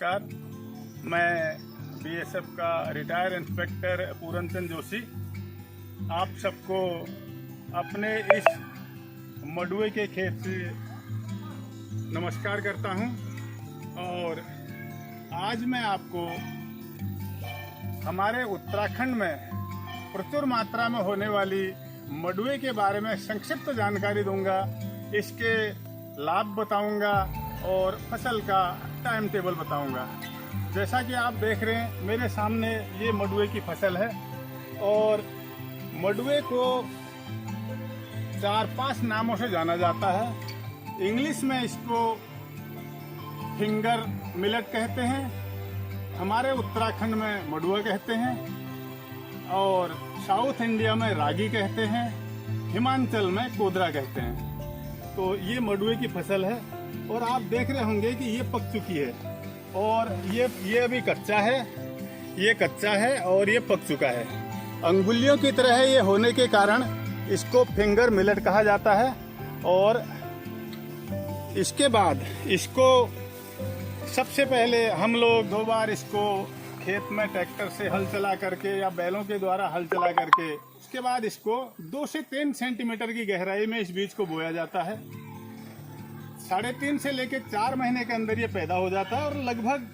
नमस्कार। मैं बीएसएफ का रिटायर इंस्पेक्टर पूरनचंद जोशी आप सबको अपने इस मडुए के खेत से नमस्कार करता हूं। और आज मैं आपको हमारे उत्तराखंड में प्रचुर मात्रा में होने वाली मडुए के बारे में संक्षिप्त जानकारी दूंगा, इसके लाभ बताऊंगा और फसल का टाइम टेबल बताऊंगा। जैसा कि आप देख रहे हैं मेरे सामने ये मडुए की फसल है और मडुए को 4-5 नामों से जाना जाता है। इंग्लिश में इसको फिंगर मिलेट कहते हैं, हमारे उत्तराखंड में मडुआ कहते हैं और साउथ इंडिया में रागी कहते हैं, हिमाचल में कोदरा कहते हैं। तो ये मडुए की फसल है और आप देख रहे होंगे कि ये पक चुकी है और ये अभी कच्चा है, ये कच्चा है और ये पक चुका है। अंगुलियों की तरह है, ये होने के कारण इसको फिंगर मिलेट कहा जाता है। और इसके बाद इसको सबसे पहले हम लोग 2 बार इसको खेत में ट्रैक्टर से हल चला करके या बैलों के द्वारा हल चला करके उसके बाद इसको 2 से 3 सेंटीमीटर की गहराई में इस बीज को बोया जाता है। 3.5 से लेकर 4 महीने के अंदर ये पैदा हो जाता है और लगभग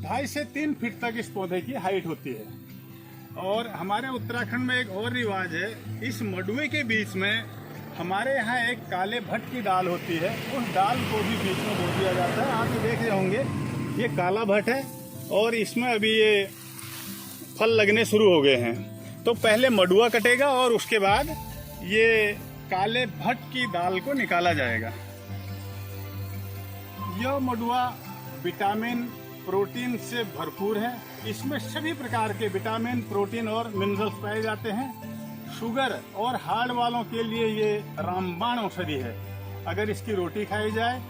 2.5 से 3 फीट तक इस पौधे की हाइट होती है। और हमारे उत्तराखंड में एक और रिवाज है, इस मडुए के बीच में हमारे यहाँ एक काले भट्ट की दाल होती है, उस दाल को भी बीच में बो दिया जाता है। आप ये देख रहे होंगे ये काला भट्ट है और इसमें अभी ये फल लगने शुरू हो गए हैं। तो पहले मडुआ कटेगा और उसके बाद ये काले भट्ट की दाल को निकाला जाएगा। यह मडुआ विटामिन प्रोटीन से भरपूर है, इसमें सभी प्रकार के विटामिन प्रोटीन और मिनरल्स पाए जाते हैं। शुगर और हार्ट वालों के लिए ये रामबाण औषधि है। अगर इसकी रोटी खाई जाए,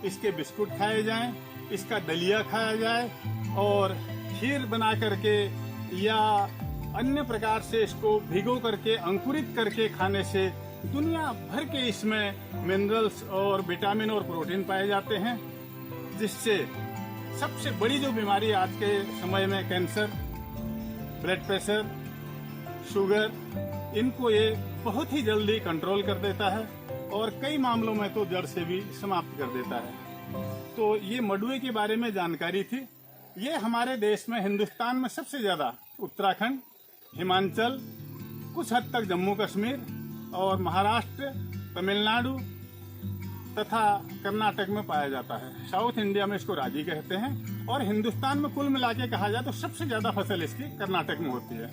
इसके बिस्कुट खाए जाएं, इसका दलिया खाया जाए और खीर बना करके या अन्य प्रकार से इसको भिगो करके अंकुरित करके खाने से दुनिया भर के इसमें मिनरल्स और विटामिन और प्रोटीन पाए जाते हैं, जिससे सबसे बड़ी जो बीमारी आज के समय में कैंसर, ब्लड प्रेशर, शुगर, इनको ये बहुत ही जल्दी कंट्रोल कर देता है और कई मामलों में तो जड़ से भी समाप्त कर देता है। तो ये मडुए के बारे में जानकारी थी। ये हमारे देश में हिंदुस्तान में सबसे ज्यादा उत्तराखंड, हिमाचल, कुछ हद तक जम्मू कश्मीर और महाराष्ट्र, तमिलनाडु तथा कर्नाटक में पाया जाता है। साउथ इंडिया में इसको रागी कहते हैं और हिंदुस्तान में कुल मिला के कहा जाए तो सबसे ज्यादा फसल इसकी कर्नाटक में होती है।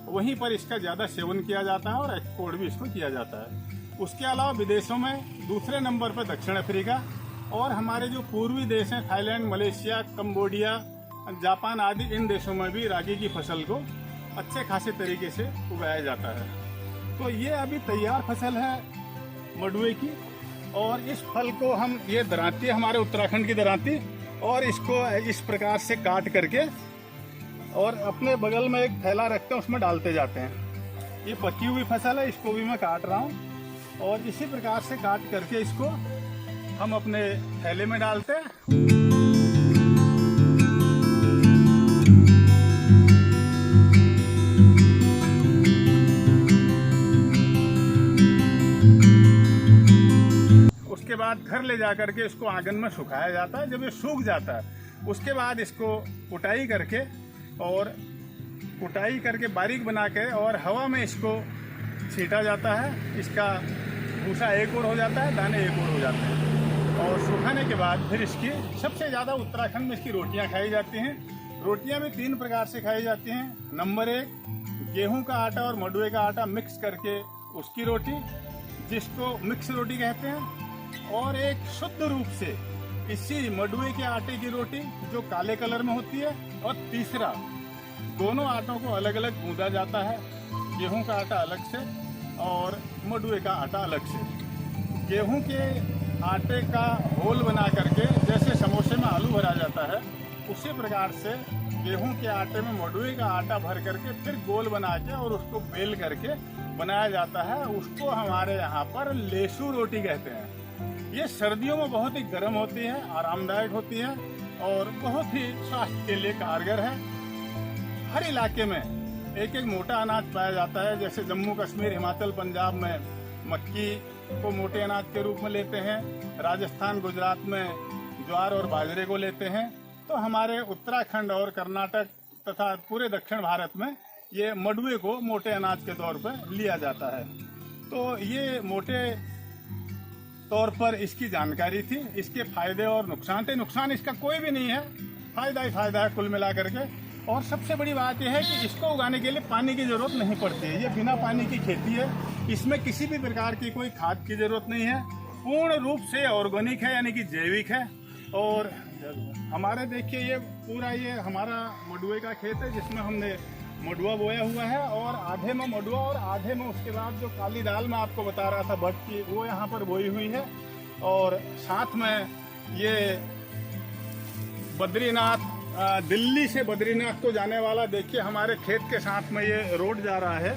वहीं पर इसका ज्यादा सेवन किया जाता है और एक्सपोर्ट भी इसको किया जाता है। उसके अलावा विदेशों में दूसरे नंबर पर दक्षिण अफ्रीका और हमारे जो पूर्वी देश हैं थाईलैंड, मलेशिया, कंबोडिया, जापान आदि, इन देशों में भी रागी की फसल को अच्छे खासे तरीके से उगाया जाता है। तो ये अभी तैयार फसल है मडुए की और इस फल को हम, ये दरांती है हमारे उत्तराखंड की दरांती, और इसको इस प्रकार से काट करके और अपने बगल में एक थैला रखते हैं, उसमें डालते जाते हैं। ये पकी हुई फसल है, इसको भी मैं काट रहा हूँ और इसी प्रकार से काट करके इसको हम अपने थैले में डालते हैं। उसके बाद घर ले जा करके इसको आंगन में सुखाया जाता है। जब ये सूख जाता है उसके बाद इसको कुटाई करके बारीक बना के और हवा में इसको छींटा जाता है। इसका भूसा एक ओर हो जाता है, दाने एक ओर हो जाते हैं और सुखाने के बाद फिर इसकी सबसे ज़्यादा उत्तराखंड में इसकी रोटियां खाई जाती हैं। रोटियां भी 3 प्रकार से खाई जाती हैं। नंबर 1 गेहूं का आटा और मडुए का आटा मिक्स करके उसकी रोटी, जिसको मिक्स रोटी कहते हैं, और एक शुद्ध रूप से इसी मडुए के आटे की रोटी जो काले कलर में होती है। और तीसरा, दोनों आटों को अलग अलग गूंदा जाता है, गेहूं का आटा अलग से और मडुए का आटा अलग से। गेहूं के आटे का होल बना करके जैसे समोसे में आलू भरा जाता है, उसी प्रकार से गेहूं के आटे में मडुए का आटा भर करके फिर गोल बना के और उसको बेल करके बनाया जाता है। उसको हमारे यहाँ पर लेसू रोटी कहते हैं। ये सर्दियों में बहुत ही गर्म होती है, आरामदायक होती है और बहुत ही स्वास्थ्य के लिए कारगर है। हर इलाके में एक एक मोटा अनाज पाया जाता है। जैसे जम्मू कश्मीर, हिमाचल, पंजाब में मक्की को मोटे अनाज के रूप में लेते हैं, राजस्थान, गुजरात में ज्वार और बाजरे को लेते हैं, तो हमारे उत्तराखंड और कर्नाटक तथा पूरे दक्षिण भारत में ये मडुए को मोटे अनाज के तौर पर लिया जाता है। तो ये मोटे तौर पर इसकी जानकारी थी। इसके फायदे और नुकसान थे। नुकसान इसका कोई भी नहीं है, फायदा ही फायदा है कुल मिला करके। और सबसे बड़ी बात यह है कि इसको उगाने के लिए पानी की जरूरत नहीं पड़ती है। ये बिना पानी की खेती है, इसमें किसी भी प्रकार की कोई खाद की जरूरत नहीं है, पूर्ण रूप से ऑर्गेनिक है, यानी कि जैविक है। और हमारे देखिए ये पूरा ये हमारा मडुए का खेत है, जिसमें हमने मडुआ बोया हुआ है, और आधे में मडुआ और आधे में उसके बाद जो काली दाल मैं आपको बता रहा था भट्ट की, वो यहाँ पर बोई हुई है। और साथ में ये बद्रीनाथ, दिल्ली से बद्रीनाथ को जाने वाला, देखिए हमारे खेत के साथ में ये रोड जा रहा है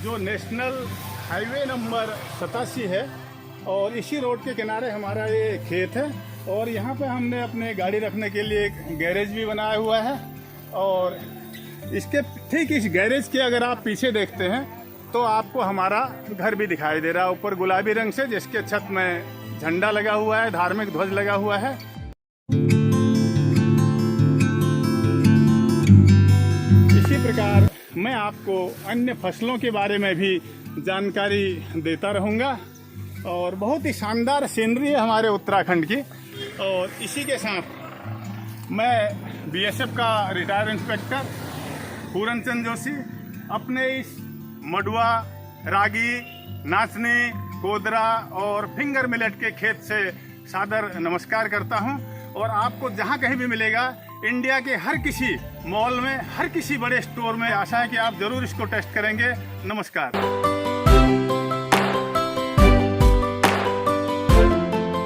जो नेशनल हाईवे नंबर 87 है, और इसी रोड के किनारे हमारा ये खेत है। और यहाँ पे हमने अपने गाड़ी रखने के लिए एक गैरेज भी बनाया हुआ है। और इसके ठीक इस गैरेज के अगर आप पीछे देखते हैं तो आपको हमारा घर भी दिखाई दे रहा है, ऊपर गुलाबी रंग से, जिसके छत में झंडा लगा हुआ है, धार्मिक ध्वज लगा हुआ है। इसी प्रकार मैं आपको अन्य फसलों के बारे में भी जानकारी देता रहूँगा। और बहुत ही शानदार सीनरी है हमारे उत्तराखंड की। और इसी के साथ मैं बीएसएफ का रिटायर्ड इंस्पेक्टर पूरन चंद जोशी अपने इस मडुआ, रागी, नाचनी, कोदरा और फिंगर मिलेट के खेत से सादर नमस्कार करता हूं। और आपको जहां कहीं भी मिलेगा, इंडिया के हर किसी मॉल में, हर किसी बड़े स्टोर में, आशा है कि आप जरूर इसको टेस्ट करेंगे। नमस्कार।